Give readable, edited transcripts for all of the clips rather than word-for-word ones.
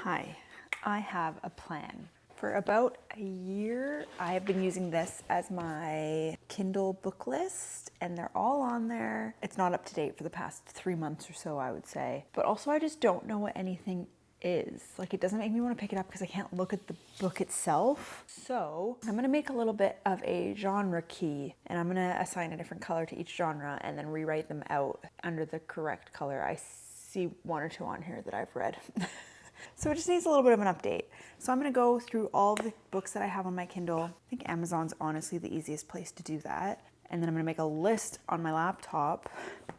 Hi, I have a plan. For about a year, I have been using this as my Kindle book list, and they're all on there. It's not up to date for the past 3 months or so, I would say. But also, I just don't know what anything is. Like, it doesn't make me want to pick it up because I can't look at the book itself. So I'm going to make a little bit of a genre key, and I'm going to assign a different color to each genre and then rewrite them out under the correct color. I see one or two on here that I've read. So it just needs a little bit of an update. So I'm going to go through all the books that I have on my Kindle. I think Amazon's honestly the easiest place to do that. And then I'm going to make a list on my laptop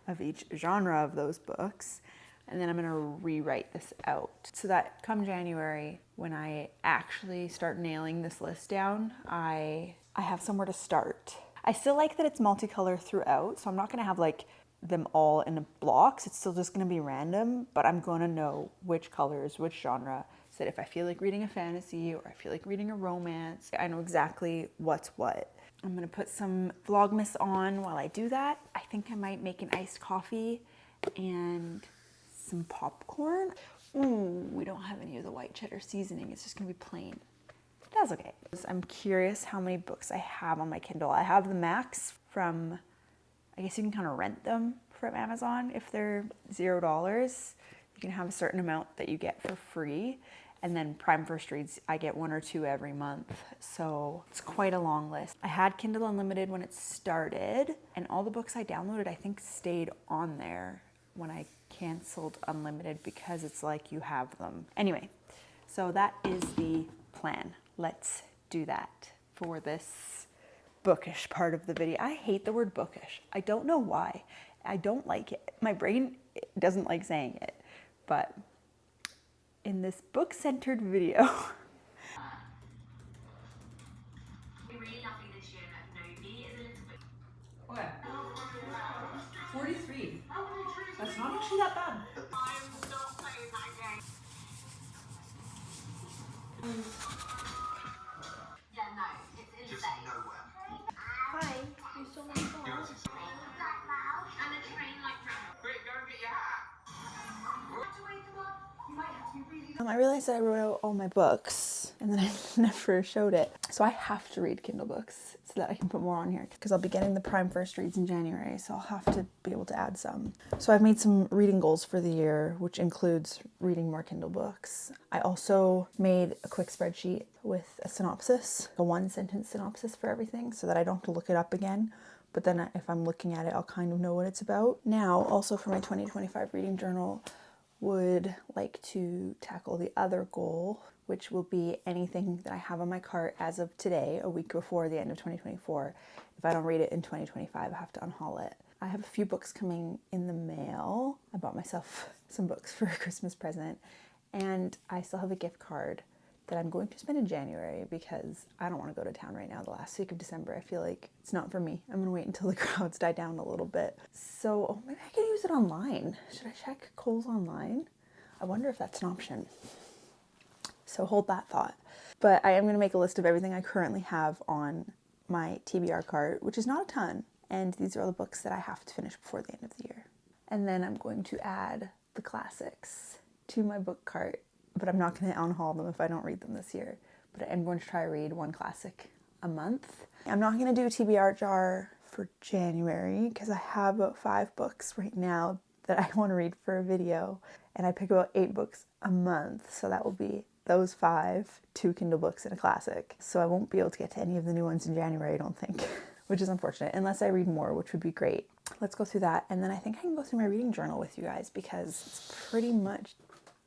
of each genre of those books. And then I'm going to rewrite this out so that come January, when I actually start nailing this list down, I have somewhere to start. I still like that it's multicolor throughout, so I'm not going to have like them all in blocks. It's still just going to be random, but I'm going to know which colors, which genre, so that if I feel like reading a fantasy or I feel like reading a romance, I know exactly what's what. I'm going to put some Vlogmas on while I do that. I think I might make an iced coffee and some popcorn. Ooh, we don't have any of the white cheddar seasoning. It's just going to be plain. That's okay. I'm curious how many books I have on my Kindle. I have the Max from, I guess you can kind of rent them from Amazon if they're $0. You can have a certain amount that you get for free. And then Prime First Reads, I get 1 or 2 every month. So it's quite a long list. I had Kindle Unlimited when it started, and all the books I downloaded, I think, stayed on there when I canceled Unlimited because it's like you have them. Anyway, so that is the plan. Let's do that for this bookish part of the video. I hate the word bookish. I don't know why. I don't like it. My brain doesn't like saying it. But in this book-centered video, Really lovely this year, but no, me is a little bit. okay, 43. That's not actually that bad. I am not playing that game. Yeah, no, it's insane. Just nowhere. Hi, you saw my phone. And a train like round. Quick, go and get your hat. To wake them up, you might have to be really. I realized that I wrote out all my books and then I never showed it. So I have to read Kindle books so that I can put more on here because I'll be getting the Prime First Reads in January, so I'll have to be able to add some. So I've made some reading goals for the year, which includes reading more Kindle books. I also made a quick spreadsheet with a synopsis, a 1-sentence synopsis for everything so that I don't have to look it up again. But then if I'm looking at it, I'll kind of know what it's about. Now, also for my 2025 reading journal, would like to tackle the other goal, which will be anything that I have on my cart as of today, a week before the end of 2024. If I don't read it in 2025, I have to unhaul it. I have a few books coming in the mail. I bought myself some books for a Christmas present, and I still have a gift card that I'm going to spend in January because I don't want to go to town right now the last week of December. I feel like it's not for me. I'm going to wait until the crowds die down a little bit. So maybe I can use it online. Should I check Kohl's online? I wonder if that's an option. So hold that thought. But I am going to make a list of everything I currently have on my TBR cart, which is not a ton. And these are all the books that I have to finish before the end of the year. And then I'm going to add the classics to my book cart. But I'm not going to unhaul them if I don't read them this year. But I'm going to try to read 1 classic a month. I'm not going to do a TBR jar for January because I have about 5 books right now that I want to read for a video. And I pick about 8 books a month. So that will be those 5, 2 Kindle books, and a classic. So I won't be able to get to any of the new ones in January, I don't think. Which is unfortunate, unless I read more, which would be great. Let's go through that. And then I think I can go through my reading journal with you guys because it's pretty much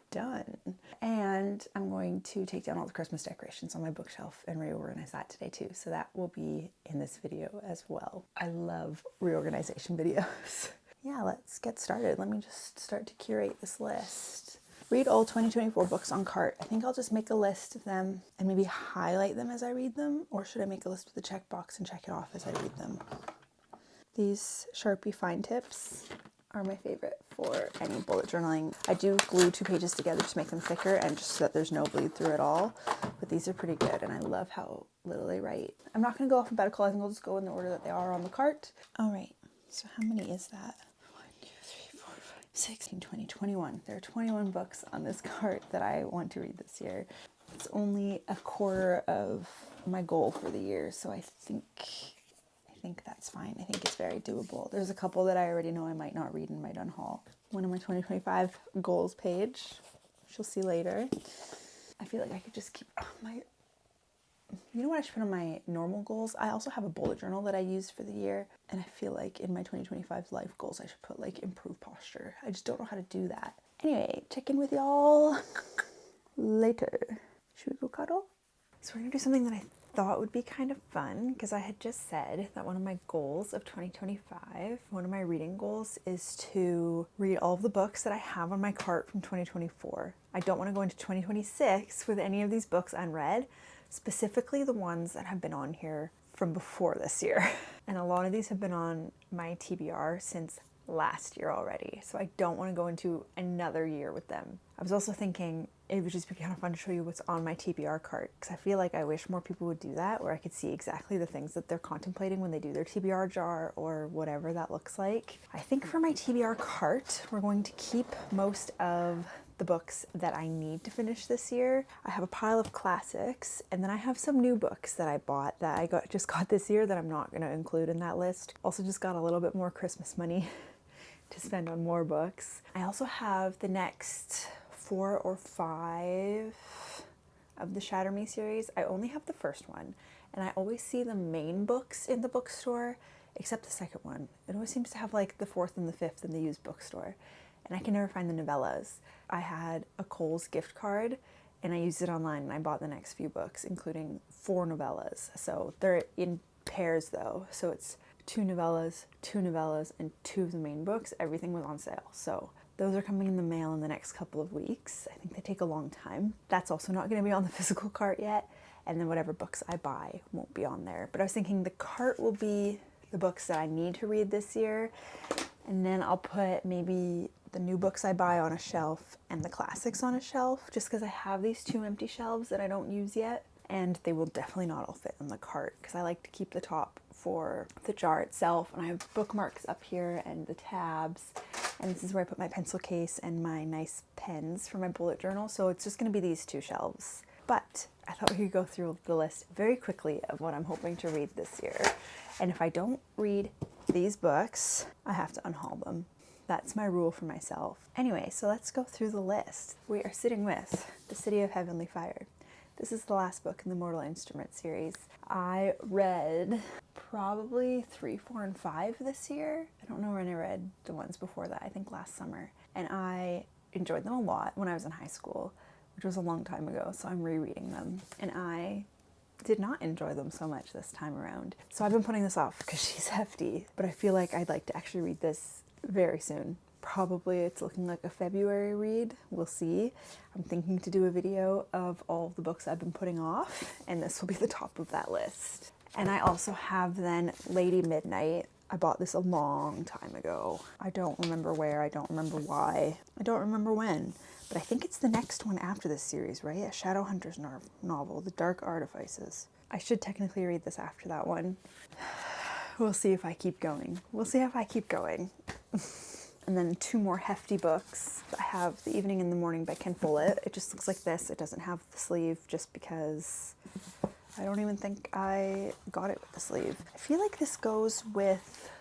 done. And I'm going to take down all the Christmas decorations on my bookshelf and reorganize that today too. So that will be in this video as well. I love reorganization videos. Yeah, let's get started. Let me just start to curate this list. Read all 2024 books on cart. I think I'll just make a list of them and maybe highlight them as I read them. Or should I make a list with a checkbox and check it off as I read them? These Sharpie fine tips are my favorite for any bullet journaling. I do glue 2 pages together to make them thicker and just so that there's no bleed through at all. But these are pretty good and I love how little they write. I'm not going to go alphabetical. I think I'll just go in the order that they are on the cart. All right, so how many is that? 1, 2, 3, 4, 5, 16, 20, 21. There are 21 books on this cart that I want to read this year. It's only a quarter of my goal for the year, so I think that's fine. I think it's very doable. There's a couple that I already know I might not read and might unhaul. One of my 2025 goals page, which you'll see later. I feel like I could just keep you know what I should put on my normal goals? I also have a bullet journal that I use for the year, and I feel like in my 2025 life goals, I should put like improve posture. I just don't know how to do that. Anyway, check in with y'all later. Should we go cuddle? So we're gonna do something that I thought would be kind of fun, because I had just said that one of my goals of 2025, one of my reading goals, is to read all of the books that I have on my cart from 2024. I don't want to go into 2026 with any of these books unread, specifically the ones that have been on here from before this year. And a lot of these have been on my TBR since last year already, so I don't want to go into another year with them. I was also thinking it would just be kind of fun to show you what's on my TBR cart, because I feel like I wish more people would do that, where I could see exactly the things that they're contemplating when they do their TBR jar or whatever that looks like. I think for my TBR cart, we're going to keep most of the books that I need to finish this year. I have a pile of classics, and then I have some new books that I bought that I just got this year that I'm not going to include in that list. Also just got a little bit more Christmas money to spend on more books. I also have the next 4 or 5 of the Shatter Me series. I only have the first one, and I always see the main books in the bookstore, except the second one. It always seems to have like the 4th and the 5th in the used bookstore, and I can never find the novellas. I had a Kohl's gift card, and I used it online, and I bought the next few books, including 4 novellas. So they're in pairs though, so it's 2 novellas, and 2 of the main books. Everything was on sale. So those are coming in the mail in the next couple of weeks. I think they take a long time. That's also not going to be on the physical cart yet. And then whatever books I buy won't be on there. But I was thinking the cart will be the books that I need to read this year. And then I'll put maybe the new books I buy on a shelf and the classics on a shelf, just because I have these 2 empty shelves that I don't use yet. And they will definitely not all fit in the cart, because I like to keep the top for the jar itself. And I have bookmarks up here and the tabs. And this is where I put my pencil case and my nice pens for my bullet journal. So it's just going to be these 2 shelves. But I thought we could go through the list very quickly of what I'm hoping to read this year. And if I don't read these books, I have to unhaul them. That's my rule for myself. Anyway, so let's go through the list. We are sitting with The City of Heavenly Fire. This is the last book in the Mortal Instrument series. I read probably 3, 4, and 5 this year. I don't know when I read the ones before that. I think last summer. And I enjoyed them a lot when I was in high school, which was a long time ago, so I'm rereading them. And I did not enjoy them so much this time around. So I've been putting this off because she's hefty, but I feel like I'd like to actually read this very soon. Probably it's looking like a February read. We'll see. I'm thinking to do a video of all of the books I've been putting off, and this will be the top of that list. And I also have then Lady Midnight. I bought this a long time ago. I don't remember where, I don't remember why, I don't remember when, but I think it's the next one after this series, right? A Shadowhunters novel, The Dark Artifices. I should technically read this after that one. We'll see if I keep going. We'll see if I keep going. And then 2 more hefty books. I have The Evening and the Morning by Ken Follett. It just looks like this. It doesn't have the sleeve just because I don't even think I got it with the sleeve. I feel like this goes with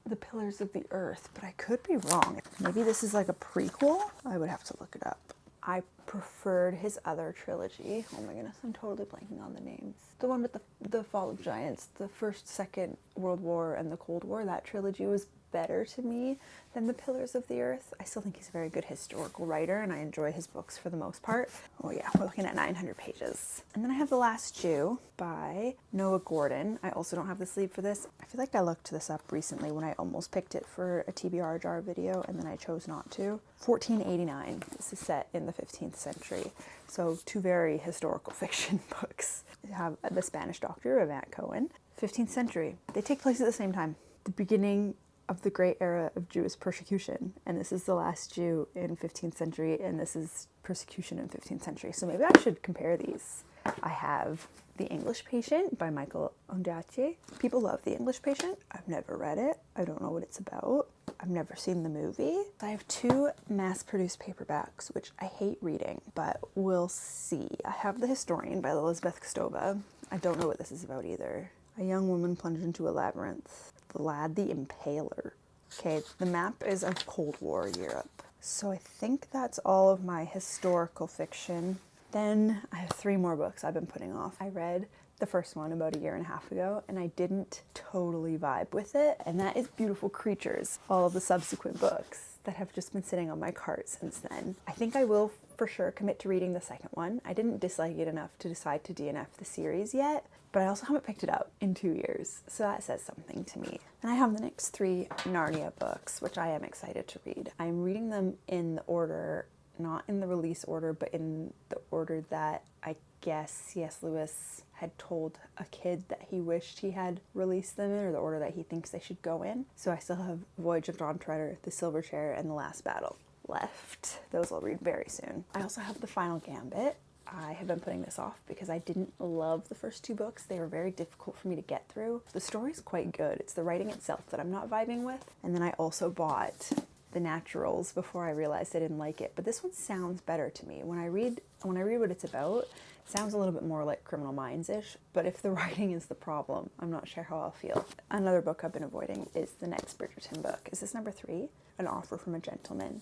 The Pillars of the Earth, but I could be wrong. Maybe this is like a prequel? I would have to look it up. I preferred his other trilogy. Oh my goodness, I'm totally blanking on the names. The one with the Fall of Giants, the First, Second World War, and the Cold War. That trilogy was better to me than The Pillars of the Earth. I still think he's a very good historical writer, and I enjoy his books for the most part. Oh yeah, we're looking at 900 pages. And then I have The Last Jew by Noah Gordon. I also don't have the sleeve for this. I feel like I looked this up recently when I almost picked it for a TBR jar video, and then I chose not to. 1489. This is set in the 15th century. So 2 very historical fiction books. You have The Spanish Doctor of Matt Cohen. 15th century. They take place at the same time. The beginning of the great era of Jewish persecution, and this is The Last Jew in 15th century, and this is persecution in 15th century. So maybe I should compare these. I have The English Patient by Michael Ondaatje. People love The English Patient. I've never read it. I don't know what it's about. I've never seen the movie. I have 2 mass-produced paperbacks, which I hate reading, but we'll see. I have The Historian by Elizabeth Kostova. I don't know what this is about either. A young woman plunged into a labyrinth. Vlad the Impaler. Okay, the map is of Cold War Europe. So I think that's all of my historical fiction. Then I have 3 more books I've been putting off. I read the first one about a year and a half ago, and I didn't totally vibe with it, and that is Beautiful Creatures. All of the subsequent books that have just been sitting on my cart since then. I think I will for sure commit to reading the second one. I didn't dislike it enough to decide to DNF the series yet, but I also haven't picked it up in 2 years, so that says something to me. And I have the next 3 Narnia books, which I am excited to read. I'm reading them in the order, not in the release order, but in the order that I guess C.S. Lewis had told a kid that he wished he had released them in, or the order that he thinks they should go in. So I still have Voyage of Dawn Treader, The Silver Chair, and The Last Battle left. Those I'll read very soon. I also have The Final Gambit. I have been putting this off because I didn't love the first 2 books. They were very difficult for me to get through. The story's quite good. It's the writing itself that I'm not vibing with. And then I also bought The Naturals before I realized I didn't like it. But this one sounds better to me. When I read what it's about, it sounds a little bit more like Criminal Minds-ish. But if the writing is the problem, I'm not sure how I'll feel. Another book I've been avoiding is the next Bridgerton book. Is this number 3? An Offer from a Gentleman.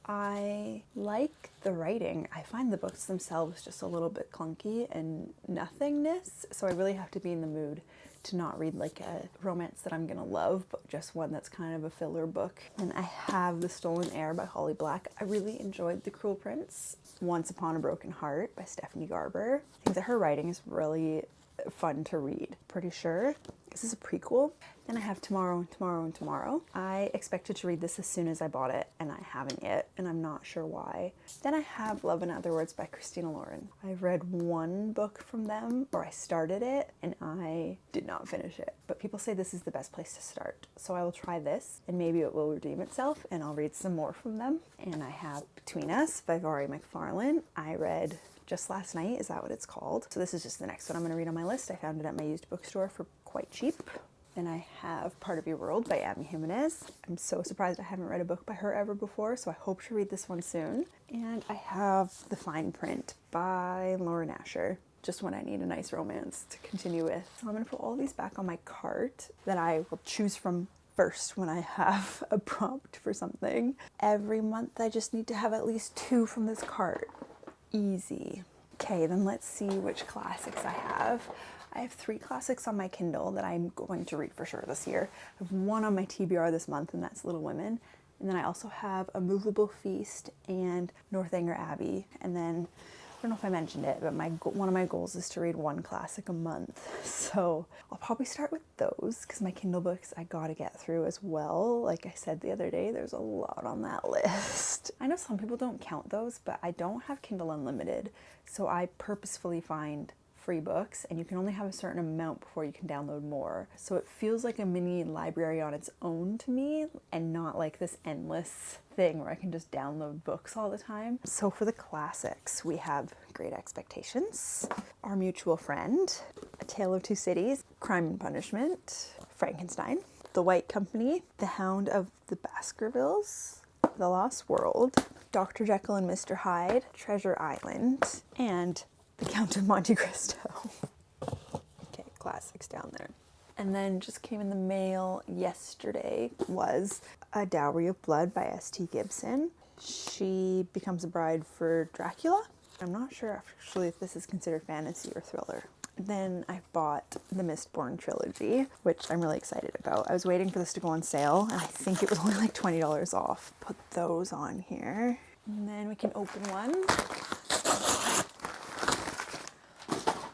I like the writing. I find the books themselves just a little bit clunky and nothingness, so I really have to be in the mood to not read like a romance that I'm gonna love, but just one that's kind of a filler book. And I have The Stolen Heir by Holly Black. I really enjoyed The Cruel Prince. Once Upon a Broken Heart by Stephanie Garber. I think that her writing is really fun to read. Pretty sure this is a prequel. Then I have Tomorrow and Tomorrow and Tomorrow. I expected to read this as soon as I bought it, and I haven't yet, and I'm not sure why. Then I have Love in Other Words by Christina Lauren. I've read 1 book from them, or I started it, and I did not finish it. But people say this is the best place to start. So I will try this, and maybe it will redeem itself, and I'll read some more from them. And I have Between Us by Vari McFarlane. I read just last night, is that what it's called? So this is just the next one I'm gonna read on my list. I found it at my used bookstore for quite cheap. Then I have Part of Your World by Amy Jimenez. I'm so surprised I haven't read a book by her ever before, so I hope to read this one soon. And I have The Fine Print by Lauren Asher, just when I need a nice romance to continue with. So I'm gonna put all these back on my cart that I will choose from first when I have a prompt for something. Every month I just need to have at least 2 from this cart. Easy. Okay, then let's see which classics I have. I have 3 classics on my Kindle that I'm going to read for sure this year. I have 1 on my TBR this month, and that's Little Women. And then I also have A Movable Feast and Northanger Abbey. And then, I don't know if I mentioned it, but one of my goals is to read 1 classic a month. So I'll probably start with those, because my Kindle books I gotta get through as well. Like I said the other day, there's a lot on that list. I know some people don't count those, but I don't have Kindle Unlimited. So I purposefully find free books, and you can only have a certain amount before you can download more. So it feels like a mini library on its own to me, and not like this endless thing where I can just download books all the time. So for the classics, we have Great Expectations, Our Mutual Friend, A Tale of Two Cities, Crime and Punishment, Frankenstein, The White Company, The Hound of the Baskervilles, The Lost World, Dr. Jekyll and Mr. Hyde, Treasure Island, and The Count of Monte Cristo. Okay, classics down there. And then just came in the mail yesterday was A Dowry of Blood by S.T. Gibson. She becomes a bride for Dracula. I'm not sure actually if this is considered fantasy or thriller. Then I bought the Mistborn trilogy, which I'm really excited about. I was waiting for this to go on sale, and I think it was only like $20 off. Put those on here. And then we can open one.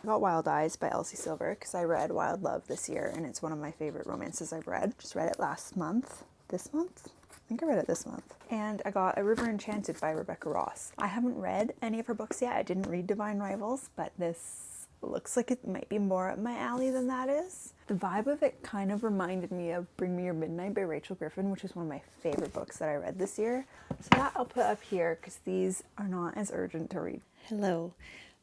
I got Wild Eyes by Elsie Silver because I read Wild Love this year, and it's one of my favorite romances I've read. Just read it last month. This month? I think I read it this month. And I got A River Enchanted by Rebecca Ross. I haven't read any of her books yet. I didn't read Divine Rivals, but this looks like it might be more up my alley than that is. The vibe of it kind of reminded me of Bring Me Your Midnight by Rachel Griffin, which is one of my favorite books that I read this year. So that I'll put up here because these are not as urgent to read. Hello.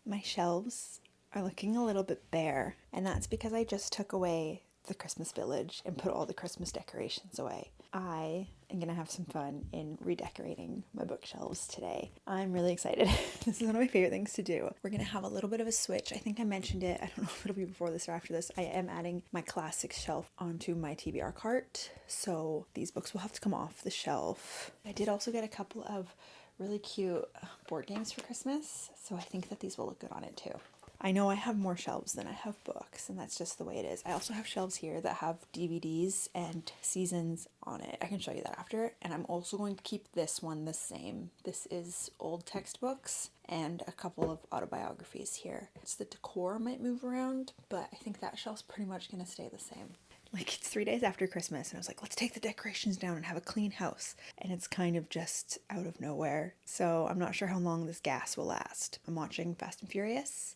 My shelves are looking a little bit bare, and that's because I just took away the Christmas village and put all the Christmas decorations away. I am gonna have some fun in redecorating my bookshelves today. I'm really excited. This is one of my favorite things to do. We're gonna have a little bit of a switch. I think I mentioned it. I don't know if it'll be before this or after this. I am adding my classics shelf onto my TBR cart, so these books will have to come off the shelf. I did also get a couple of really cute board games for Christmas, so I think that these will look good on it too. I know I have more shelves than I have books, and that's just the way it is. I also have shelves here that have DVDs and seasons on it. I can show you that after. And I'm also going to keep this one the same. This is old textbooks and a couple of autobiographies here. It's the decor might move around, but I think that shelf's pretty much going to stay the same. Like, it's 3 days after Christmas, and I was like, let's take the decorations down and have a clean house. And it's kind of just out of nowhere. So I'm not sure how long this gas will last. I'm watching Fast and Furious.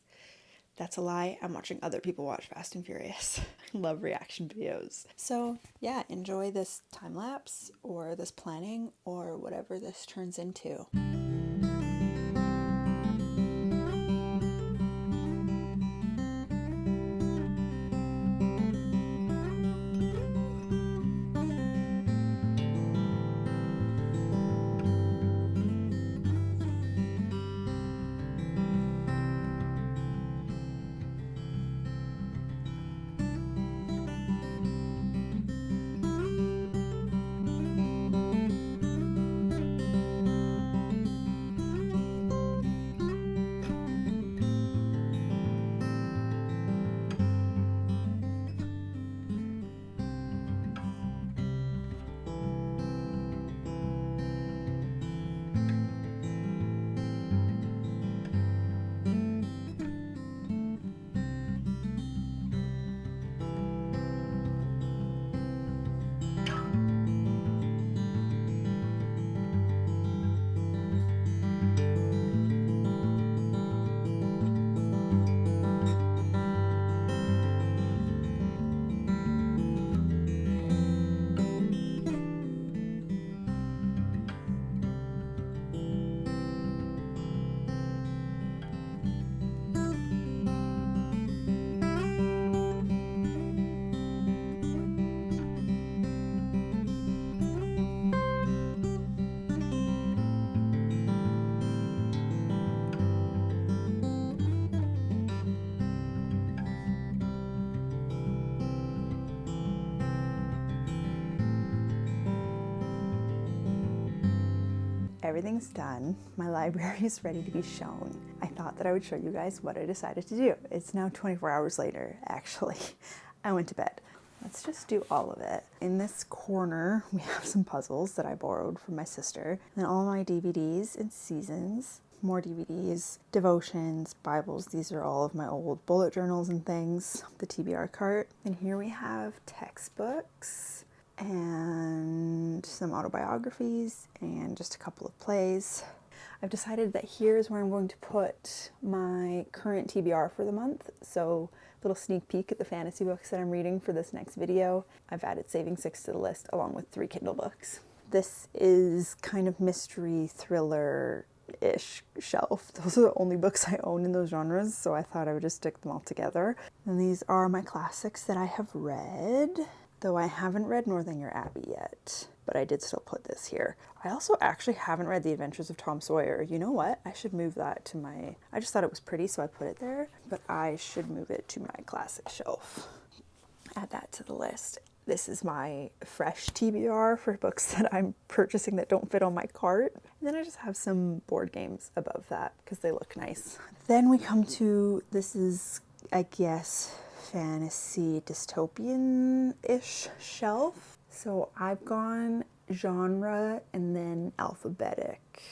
That's a lie. I'm watching other people watch Fast and Furious. I love reaction videos. So yeah, enjoy this time lapse or this planning or whatever this turns into. Everything's done. My library is ready to be shown. I thought that I would show you guys what I decided to do. It's now 24 hours later, actually. I went to bed. Let's just do all of it. In this corner, we have some puzzles that I borrowed from my sister. And then all my DVDs and seasons, more DVDs, devotions, Bibles. These are all of my old bullet journals and things. The TBR cart. And here we have textbooks and some autobiographies and just a couple of plays. I've decided that here's where I'm going to put my current TBR for the month. So little sneak peek at the fantasy books that I'm reading for this next video. I've added Saving 6 to the list along with 3 Kindle books. This is kind of mystery thriller-ish shelf. Those are the only books I own in those genres, so I thought I would just stick them all together. And these are my classics that I have read. Though I haven't read Northanger Abbey yet, but I did still put this here. I also actually haven't read The Adventures of Tom Sawyer. You know what? I should move that to my... I just thought it was pretty, so I put it there, but I should move it to my classic shelf. Add that to the list. This is my fresh TBR for books that I'm purchasing that don't fit on my cart. And then I just have some board games above that because they look nice. Then we come to... This is, I guess, fantasy dystopian-ish shelf. So I've gone genre and then alphabetic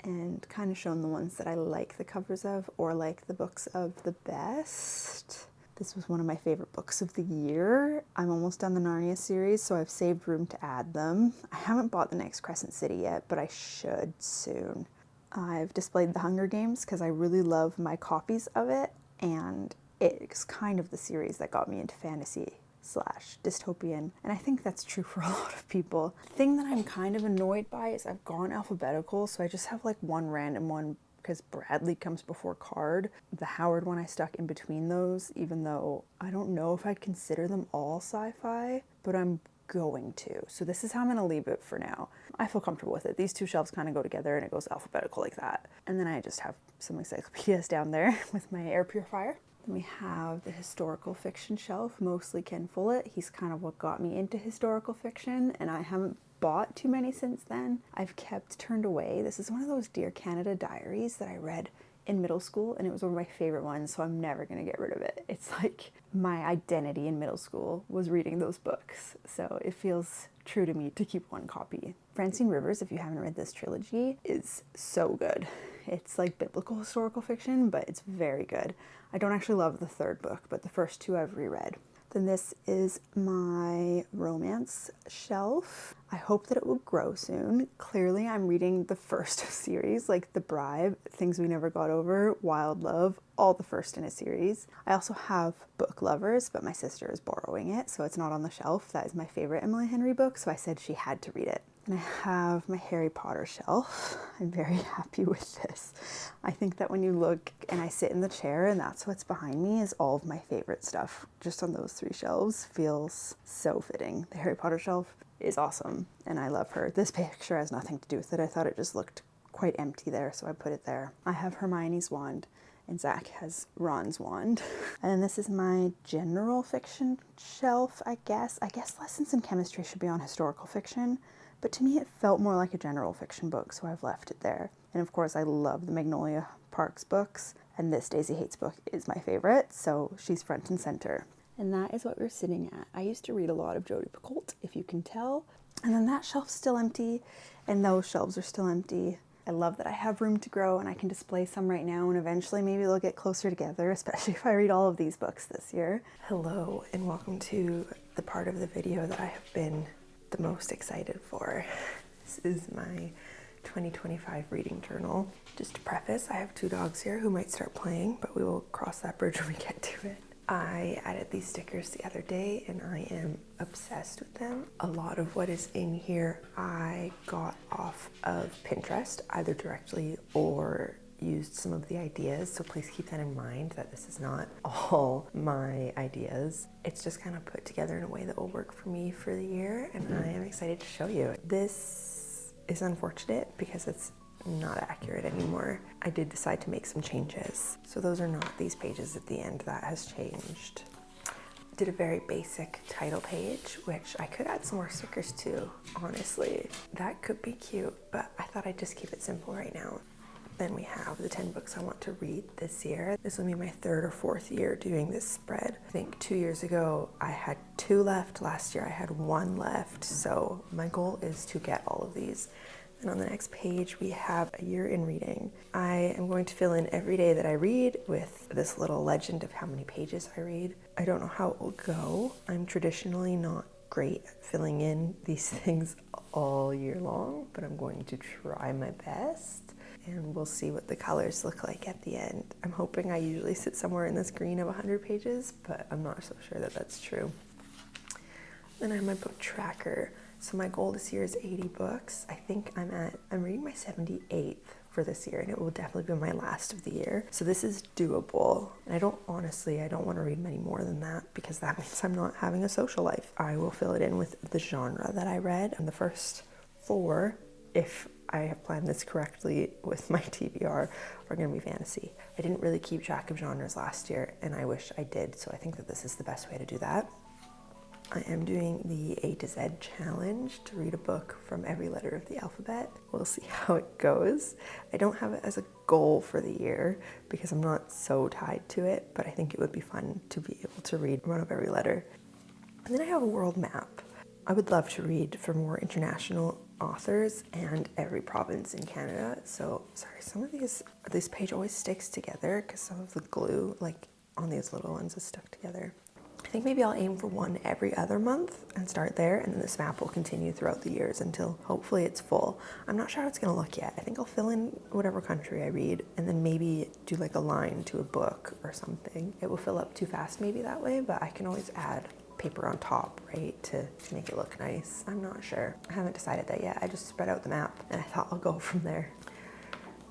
and kind of shown the ones that I like the covers of or like the books of the best. This was one of my favorite books of the year. I'm almost done the Narnia series, so I've saved room to add them. I haven't bought the next Crescent City yet, but I should soon. I've displayed the Hunger Games because I really love my copies of it, and it's kind of the series that got me into fantasy / dystopian, and I think that's true for a lot of people. The thing that I'm kind of annoyed by is I've gone alphabetical, so I just have like one random one because Bradley comes before Card. The Howard one I stuck in between those, even though I don't know if I'd consider them all sci-fi, but I'm going to. So this is how I'm going to leave it for now. I feel comfortable with it. These two shelves kind of go together and it goes alphabetical like that. And then I just have some encyclopedias down there with my air purifier. Then we have the historical fiction shelf, mostly Ken Follett. He's kind of what got me into historical fiction, and I haven't bought too many since then. I've kept turned away. This is one of those Dear Canada diaries that I read in middle school, and it was one of my favorite ones, so I'm never gonna get rid of it. It's like my identity in middle school was reading those books, so it feels true to me to keep one copy. Francine Rivers, if you haven't read this trilogy, is so good. It's like biblical historical fiction, but it's very good. I don't actually love the third book, but the first two I've reread. Then this is my romance shelf. I hope that it will grow soon. Clearly, I'm reading the first series, like The Bribe, Things We Never Got Over, Wild Love, all the first in a series. I also have Book Lovers, but my sister is borrowing it, so it's not on the shelf. That is my favorite Emily Henry book, so I said she had to read it. And I have my Harry Potter shelf. I'm very happy with this. I think that when you look and I sit in the chair and that's what's behind me is all of my favorite stuff. Just on those three shelves feels so fitting. The Harry Potter shelf is awesome and I love her. This picture has nothing to do with it. I thought it just looked quite empty there, so I put it there. I have Hermione's wand and Zach has Ron's wand. And then this is my general fiction shelf, I guess. I guess lessons in chemistry should be on historical fiction. But to me, it felt more like a general fiction book, so I've left it there. And of course, I love the Magnolia Parks books, and this Daisy Hates book is my favorite, so she's front and center. And that is what we're sitting at. I used to read a lot of Jodi Picoult, if you can tell. And then that shelf's still empty, and those shelves are still empty. I love that I have room to grow, and I can display some right now, and eventually maybe they'll get closer together, especially if I read all of these books this year. Hello, and welcome to the part of the video that I have been the most excited for. This is my 2025 reading journal. Just to preface, I have two dogs here who might start playing, but we will cross that bridge when we get to it. I added these stickers the other day and I am obsessed with them. A lot of what is in here I got off of Pinterest, either directly or used some of the ideas, so please keep that in mind that this is not all my ideas. It's just kind of put together in a way that will work for me for the year, and I am excited to show you. This is unfortunate because it's not accurate anymore. I did decide to make some changes. So those are not these pages at the end, that has changed. Did a very basic title page, which I could add some more stickers to, honestly. That could be cute, but I thought I'd just keep it simple right now. Then we have the 10 books I want to read this year. This will be my third or fourth year doing this spread. I think 2 years ago I had 2 left. Last year I had 1 left. So my goal is to get all of these. And on the next page we have a year in reading. I am going to fill in every day that I read with this little legend of how many pages I read. I don't know how it will go. I'm traditionally not great at filling in these things all year long, but I'm going to try my best. And we'll see what the colors look like at the end. I'm hoping I usually sit somewhere in this green of 100 pages, but I'm not so sure that that's true. Then I have my book tracker. So my goal this year is 80 books. I think I'm reading my 78th for this year, and it will definitely be my last of the year. So this is doable. And I don't want to read many more than that because that means I'm not having a social life. I will fill it in with the genre that I read, and the first 4, if I have planned this correctly with my TBR, are going to be fantasy. I didn't really keep track of genres last year, and I wish I did, so I think that this is the best way to do that. I am doing the A to Z challenge to read a book from every letter of the alphabet. We'll see how it goes. I don't have it as a goal for the year because I'm not so tied to it, but I think it would be fun to be able to read one of every letter. And then I have a world map. I would love to read for more international authors and every province in Canada. So, sorry, some of this page always sticks together because some of the glue, like on these little ones, is stuck together. I think maybe I'll aim for one every other month and start there, and then this map will continue throughout the years until hopefully it's full. I'm not sure how it's going to look yet. I think I'll fill in whatever country I read and then maybe do like a line to a book or something. It will fill up too fast maybe that way, but I can always add paper on top, right, to make it look nice. I'm not sure. I haven't decided that yet. I just spread out the map and I thought I'll go from there.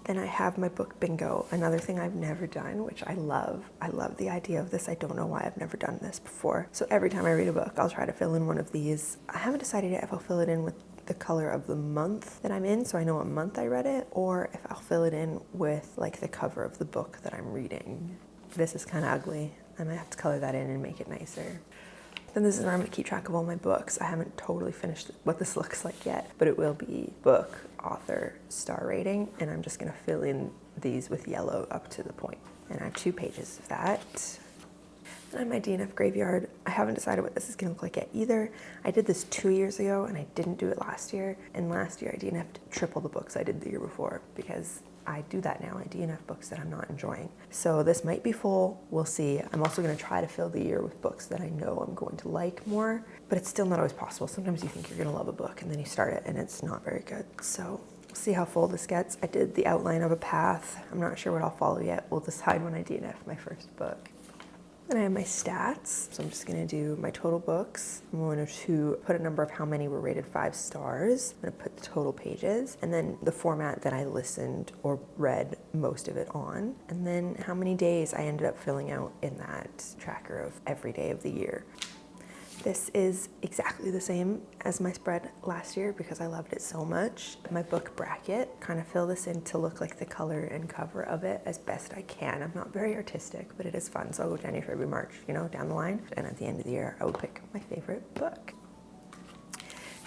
Then I have my book bingo, another thing I've never done, which I love. I love the idea of this. I don't know why I've never done this before. So every time I read a book, I'll try to fill in one of these. I haven't decided yet if I'll fill it in with the color of the month that I'm in, so I know what month I read it, or if I'll fill it in with like the cover of the book that I'm reading. This is kind of ugly. I might have to color that in and make it nicer. Then this is where I'm going to keep track of all my books. I haven't totally finished what this looks like yet, but it will be book, author, star rating, and I'm just going to fill in these with yellow up to the point. And I have 2 pages of that. Then I have my DNF graveyard. I haven't decided what this is going to look like yet either. I did this 2 years ago, and I didn't do it last year. And last year I DNF'd triple the books I did the year before because I do that now. I DNF books that I'm not enjoying. So this might be full, we'll see. I'm also gonna try to fill the year with books that I know I'm going to like more, but it's still not always possible. Sometimes you think you're gonna love a book and then you start it and it's not very good. So we'll see how full this gets. I did the outline of a path. I'm not sure what I'll follow yet. We'll decide when I DNF my first book. Then I have my stats. So I'm just gonna do my total books. I'm going to put a number of how many were rated 5 stars. I'm gonna put the total pages and then the format that I listened or read most of it on. And then how many days I ended up filling out in that tracker of every day of the year. This is exactly the same as my spread last year because I loved it so much. My book bracket, kind of fill this in to look like the color and cover of it as best I can. I'm not very artistic, but it is fun. So I'll go January, February, March, you know, down the line. And at the end of the year, I would pick my favorite book.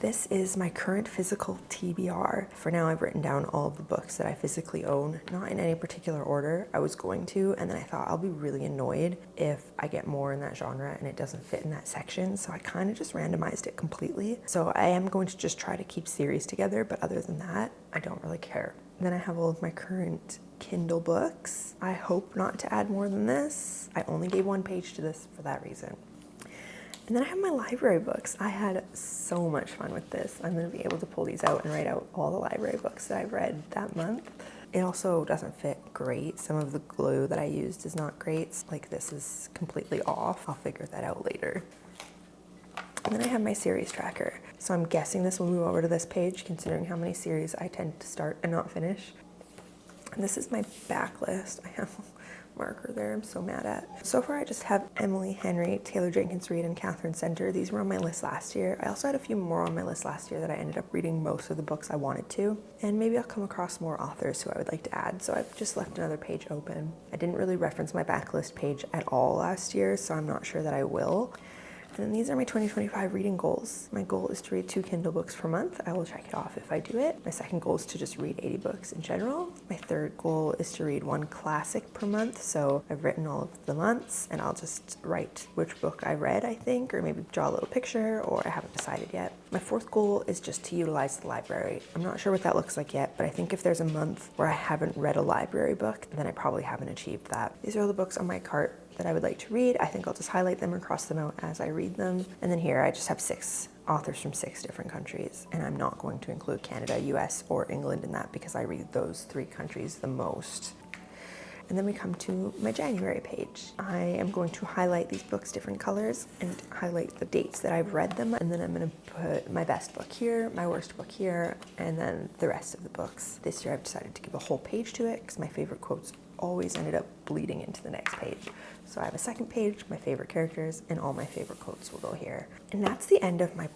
This is my current physical TBR. For now, I've written down all of the books that I physically own, not in any particular order. I was going to, and then I thought I'll be really annoyed if I get more in that genre and it doesn't fit in that section. So I kind of just randomized it completely. So I am going to just try to keep series together, but other than that, I don't really care. Then I have all of my current Kindle books. I hope not to add more than this. I only gave 1 page to this for that reason. And then I have my library books. I had so much fun with this. I'm gonna be able to pull these out and write out all the library books that I've read that month. It also doesn't fit great. Some of the glue that I used is not great. Like this is completely off. I'll figure that out later. And then I have my series tracker. So I'm guessing this will move over to this page considering how many series I tend to start and not finish. And this is my backlist. I have marker there I'm so mad at. So far I just have Emily Henry, Taylor Jenkins Reid, and Catherine Center. These were on my list last year. I also had a few more on my list last year that I ended up reading most of the books I wanted to. And maybe I'll come across more authors who I would like to add. So I've just left another page open. I didn't really reference my backlist page at all last year, so I'm not sure that I will. And then these are my 2025 reading goals. My goal is to read 2 Kindle books per month. I will check it off if I do it. My second goal is to just read 80 books in general. My third goal is to read 1 classic per month. So I've written all of the months and I'll just write which book I read, I think, or maybe draw a little picture, or I haven't decided yet. My fourth goal is just to utilize the library. I'm not sure what that looks like yet, but I think if there's a month where I haven't read a library book, then I probably haven't achieved that. These are all the books on my cart that I would like to read. I think I'll just highlight them and cross them out as I read them. And then here I just have 6 authors from 6 different countries, and I'm not going to include Canada, US, or England in that because I read those 3 countries the most. And then we come to my January page. I am going to highlight these books different colors and highlight the dates that I've read them, and then I'm going to put my best book here, my worst book here, and then the rest of the books. This year I've decided to give a whole page to it because my favorite quotes always ended up bleeding into the next page. So I have a second page, my favorite characters, and all my favorite quotes will go here. And that's the end of my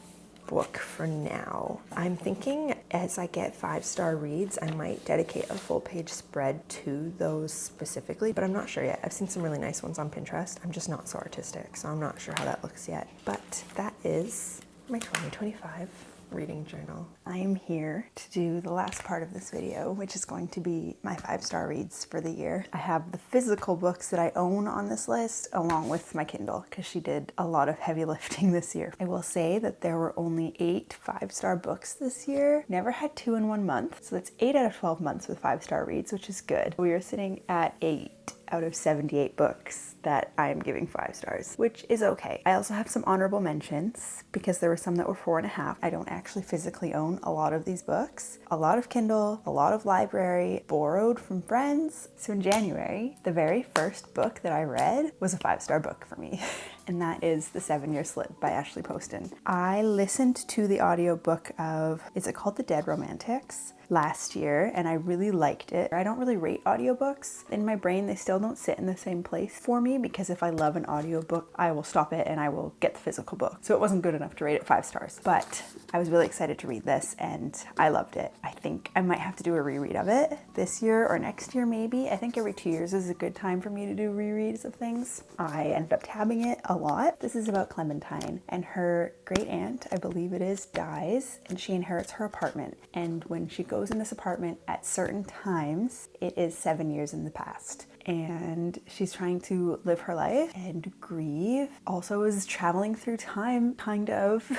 book for now. I'm thinking as I get 5-star reads, I might dedicate a full page spread to those specifically, but I'm not sure yet. I've seen some really nice ones on Pinterest. I'm just not so artistic, so I'm not sure how that looks yet. But that is my 2025 reading journal. I am here to do the last part of this video, which is going to be my 5-star reads for the year. I have the physical books that I own on this list along with my Kindle because she did a lot of heavy lifting this year. I will say that there were only 8 5-star books this year. Never had 2 in 1 month. So that's 8 out of 12 months with 5-star reads, which is good. We are sitting at 8 out of 78 books that I'm giving 5 stars, which is okay. I also have some honorable mentions because there were some that were 4.5. I don't actually physically own a lot of these books. A lot of Kindle, a lot of library, borrowed from friends. So in January, the very first book that I read was a 5-star book for me. And that is The 7-Year Slip by Ashley Poston. I listened to the audiobook of, is it called The Dead Romantics? last year and I really liked it. I don't really rate audiobooks. In my brain, they still don't sit in the same place for me because if I love an audiobook, I will stop it and I will get the physical book. So it wasn't good enough to rate it 5 stars. But I was really excited to read this and I loved it. I think I might have to do a reread of it this year or next year maybe. I think every 2 years is a good time for me to do rereads of things. I ended up tabbing it a lot. This is about Clementine and her great aunt, I believe it is, dies and she inherits her apartment. And when she goes in this apartment at certain times, it is 7 years in the past. And she's trying to live her life and grieve. Also is traveling through time, kind of.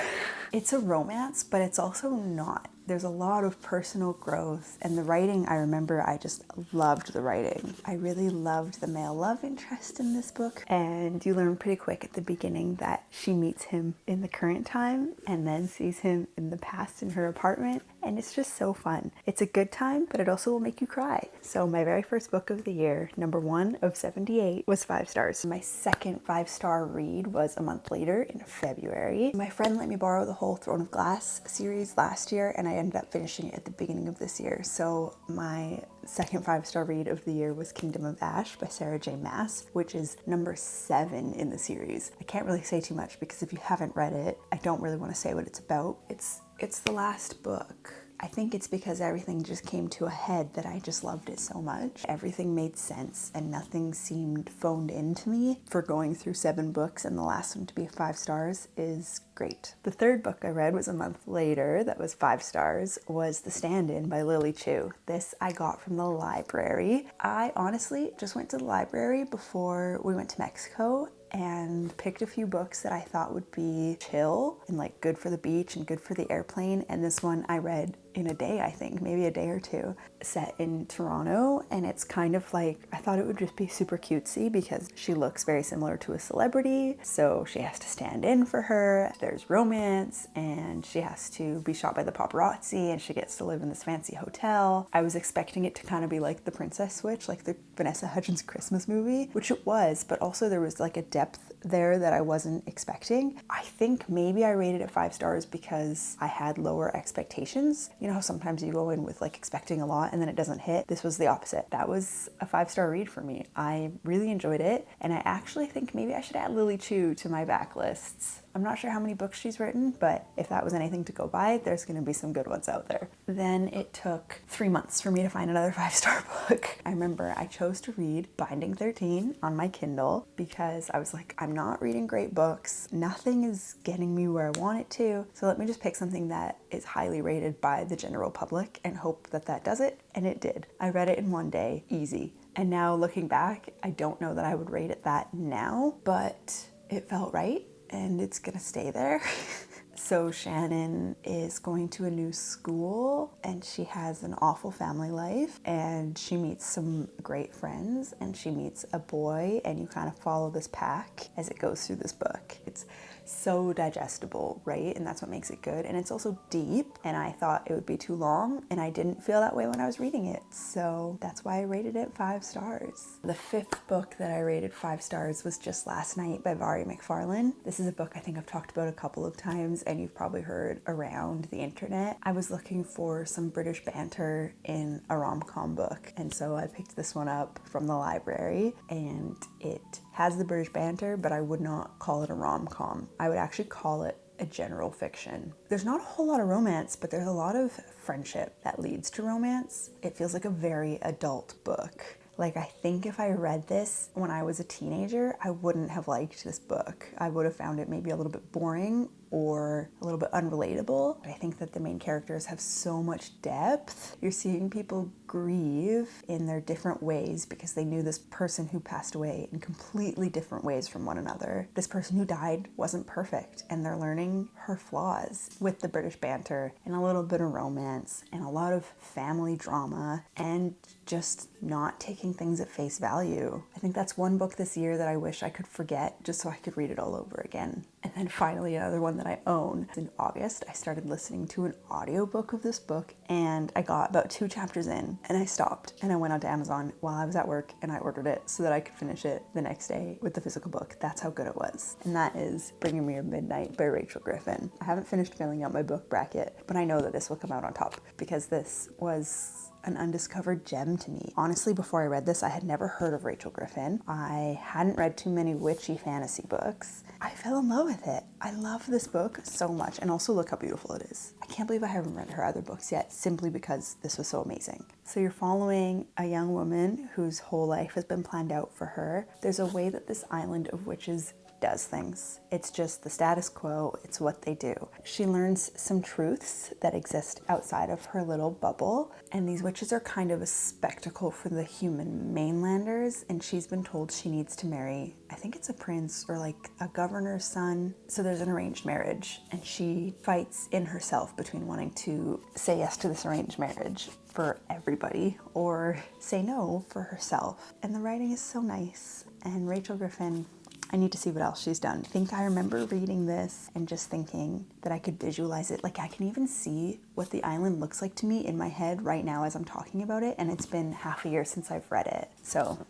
It's a romance, but it's also not. There's a lot of personal growth and the writing, I remember I just loved the writing. I really loved the male love interest in this book, and you learn pretty quick at the beginning that she meets him in the current time and then sees him in the past in her apartment, and it's just so fun. It's a good time, but it also will make you cry. So my very first book of the year, number 1 of 78, was 5 stars. My second 5-star read was a month later in February. My friend let me borrow the whole Throne of Glass series last year, and I ended up finishing it at the beginning of this year. So my second 5-star read of the year was Kingdom of Ash by Sarah J. Maas, which is number 7 in the series. I can't really say too much because if you haven't read it, I don't really want to say what it's about. It's the last book. I think it's because everything just came to a head that I just loved it so much. Everything made sense and nothing seemed phoned in to me. For going through 7 books and the last one to be 5 stars is great. The third book I read was a month later that was 5 stars, was The Stand-In by Lily Chu. This I got from the library. I honestly just went to the library before we went to Mexico and picked a few books that I thought would be chill and like good for the beach and good for the airplane. And this one I read in a day, I think, maybe a day or two, set in Toronto. And it's kind of like, I thought it would just be super cutesy because she looks very similar to a celebrity. So she has to stand in for her. There's romance and she has to be shot by the paparazzi and she gets to live in this fancy hotel. I was expecting it to kind of be like The Princess Switch, like the Vanessa Hudgens Christmas movie, which it was, but also there was like a depth there that I wasn't expecting. I think maybe I rated it 5 stars because I had lower expectations. You know how sometimes you go in with like expecting a lot and then it doesn't hit? This was the opposite. That was a 5-star read for me. I really enjoyed it, and I actually think maybe I should add Lily Chu to my backlists. I'm not sure how many books she's written, but if that was anything to go by, there's going to be some good ones out there. Then it took 3 months for me to find another 5-star book. I remember I chose to read Binding 13 on my Kindle because I was like, I'm not reading great books. Nothing is getting me where I want it to. So let me just pick something that is highly rated by the general public and hope that that does it. And it did. I read it in 1 day, easy. And now looking back, I don't know that I would rate it that now, but it felt right. And it's gonna stay there. So Shannon is going to a new school and she has an awful family life and she meets some great friends and she meets a boy, and you kind of follow this pack as it goes through this book. It's so digestible, right? And that's what makes it good. And it's also deep, and I thought it would be too long, and I didn't feel that way when I was reading it. So that's why I rated it 5 stars. The 5th book that I rated 5 stars was Just Last Night by Vari McFarlane. This is a book I think I've talked about a couple of times and you've probably heard around the internet. I was looking for some British banter in a rom-com book, and so I picked this one up from the library, and it has the British banter, but I would not call it a rom-com. I would actually call it a general fiction. There's not a whole lot of romance, but there's a lot of friendship that leads to romance. It feels like a very adult book. Like, I think if I read this when I was a teenager, I wouldn't have liked this book. I would have found it maybe a little bit boring or a little bit unrelatable. But I think that the main characters have so much depth. You're seeing people grieve in their different ways because they knew this person who passed away in completely different ways from one another. This person who died wasn't perfect, and they're learning her flaws with the British banter and a little bit of romance and a lot of family drama and just not taking things at face value. I think that's one book this year that I wish I could forget just so I could read it all over again. And then finally another one that I own. In August, I started listening to an audiobook of this book, and I got about 2 chapters in and I stopped and I went onto Amazon while I was at work and I ordered it so that I could finish it the next day with the physical book. That's how good it was. And that is Bringing Me a Midnight by Rachel Griffin. I haven't finished filling out my book bracket, but I know that this will come out on top because this was an undiscovered gem to me. Honestly, before I read this, I had never heard of Rachel Griffin. I hadn't read too many witchy fantasy books. I fell in love with it. I love this book so much, and also look how beautiful it is. I can't believe I haven't read her other books yet, simply because this was so amazing. So you're following a young woman whose whole life has been planned out for her. There's a way that this island of witches does things. It's just the status quo. It's what they do. She learns some truths that exist outside of her little bubble, and these witches are kind of a spectacle for the human mainlanders, and she's been told she needs to marry, I think it's a prince or like a governor's son. So there's an arranged marriage, and she fights in herself between wanting to say yes to this arranged marriage for everybody or say no for herself. And the writing is so nice. And Rachel Griffin, I need to see what else she's done. I think I remember reading this and just thinking that I could visualize it. Like I can even see what the island looks like to me in my head right now as I'm talking about it. And it's been half a year since I've read it. So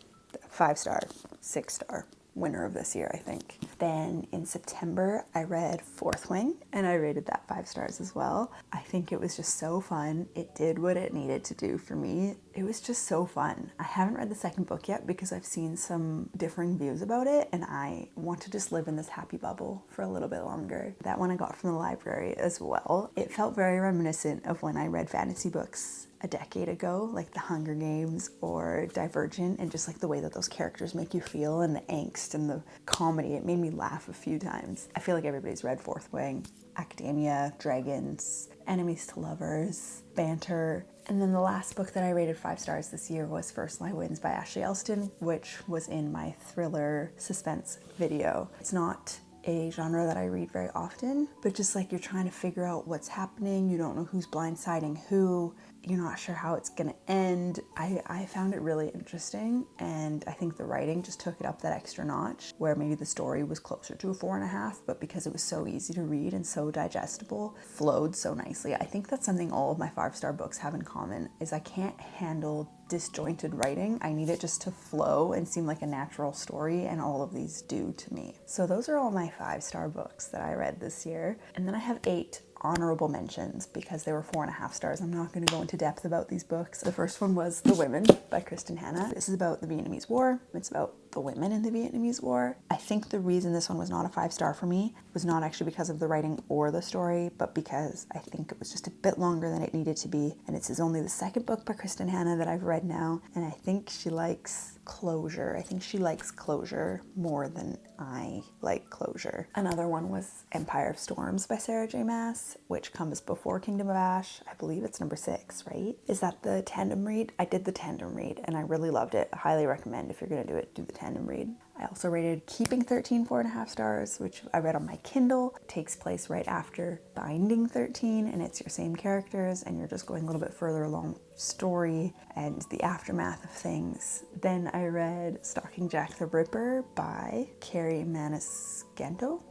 5-star, 6-star. Winner of this year, I think. Then in September, I read Fourth Wing, and I rated that 5 stars as well. I think it was just so fun. It did what it needed to do for me. It was just so fun. I haven't read the second book yet because I've seen some differing views about it, and I want to just live in this happy bubble for a little bit longer. That one I got from the library as well. It felt very reminiscent of when I read fantasy books a decade ago, like The Hunger Games or Divergent, and just like the way that those characters make you feel and the angst and the comedy. It made me laugh a few times. I feel like everybody's read Fourth Wing. Academia, dragons, enemies to lovers, banter. And then the last book that I rated 5 stars this year was First Lie Wins by Ashley Elston, which was in my thriller suspense video. It's not a genre that I read very often, but just like you're trying to figure out what's happening, you don't know who's blindsiding who, you're not sure how it's gonna end. I found it really interesting, and I think the writing just took it up that extra notch, where maybe the story was closer to a 4.5, but because it was so easy to read and so digestible, flowed so nicely. I think that's something all of my 5-star books have in common, is I can't handle disjointed writing. I need it just to flow and seem like a natural story, and all of these do to me. So those are all my 5-star books that I read this year. And then I have 8 honorable mentions because they were 4.5 stars. I'm not going to go into depth about these books. The first one was The Women by Kristen Hanna. This is about the Vietnamese War. It's about the women in the Vietnamese War. I think the reason this one was not a 5-star for me was not actually because of the writing or the story, but because I think it was just a bit longer than it needed to be. And this is only the second book by Kristen Hanna that I've read now, and I think she likes closure. I think she likes closure more than I like closure. Another one was Empire of Storms by Sarah J. Maas, which comes before Kingdom of Ash. I believe it's number 6, right? Is that the tandem read? I did the tandem read and I really loved it. I highly recommend, if you're gonna do it, do the tandem read. I also rated Keeping 13 4.5 stars, which I read on my Kindle. It takes place right after Binding 13, and it's your same characters, and you're just going a little bit further along story and the aftermath of things. Then I read Stalking Jack the Ripper by Carrie Maniscalco.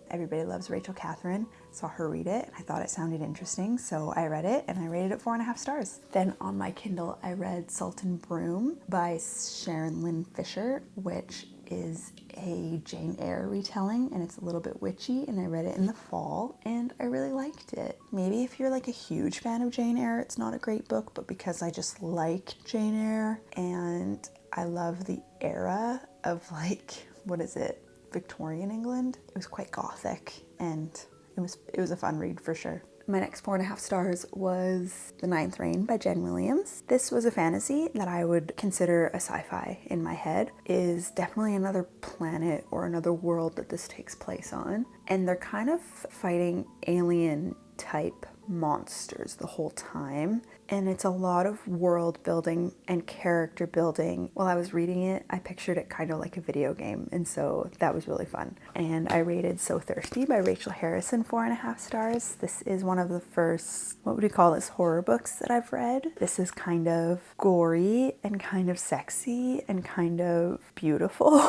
Everybody loves Rachel Catherine. Saw her read it, and I thought it sounded interesting, so I read it, and I rated it 4.5 stars. Then on my Kindle, I read Salt and Broom by Sharon Lynn Fisher, which is a Jane Eyre retelling, and it's a little bit witchy, and I read it in the fall, and I really liked it. Maybe if you're like a huge fan of Jane Eyre, it's not a great book, but because I just like Jane Eyre, and I love the era of like, what is it? Victorian England. It was quite gothic, and it was a fun read for sure. My next 4.5 stars was The Ninth Reign by Jen Williams. This was a fantasy that I would consider a sci-fi in my head. It is definitely another planet or another world that this takes place on, and they're kind of fighting alien type monsters the whole time, and it's a lot of world building and character building. While I was reading it, I pictured it kind of like a video game, and so that was really fun. And I rated So Thirsty by Rachel Harrison 4.5 stars. This is one of the first, what would you call this, horror books that I've read. This is kind of gory and kind of sexy and kind of beautiful.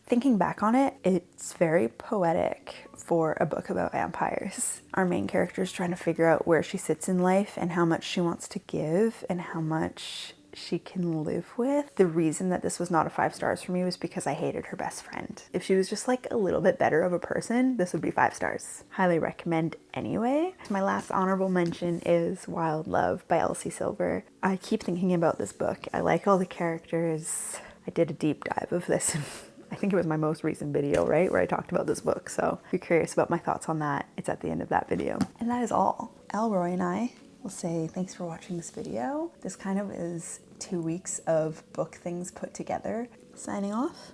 Thinking back on it, it's very poetic for a book about vampires. Our main character is trying to figure out where she sits in life and how much she wants to give and how much she can live with. The reason that this was not a 5 stars for me was because I hated her best friend. If she was just like a little bit better of a person, this would be 5 stars. Highly recommend anyway. My last honorable mention is Wild Love by Elsie Silver. I keep thinking about this book. I like all the characters. I did a deep dive of this. I think it was my most recent video, right, where I talked about this book. So if you're curious about my thoughts on that, it's at the end of that video. And that is all. Elroy and I will say thanks for watching this video. This kind of is 2 weeks of book things put together. Signing off.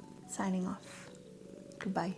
Goodbye.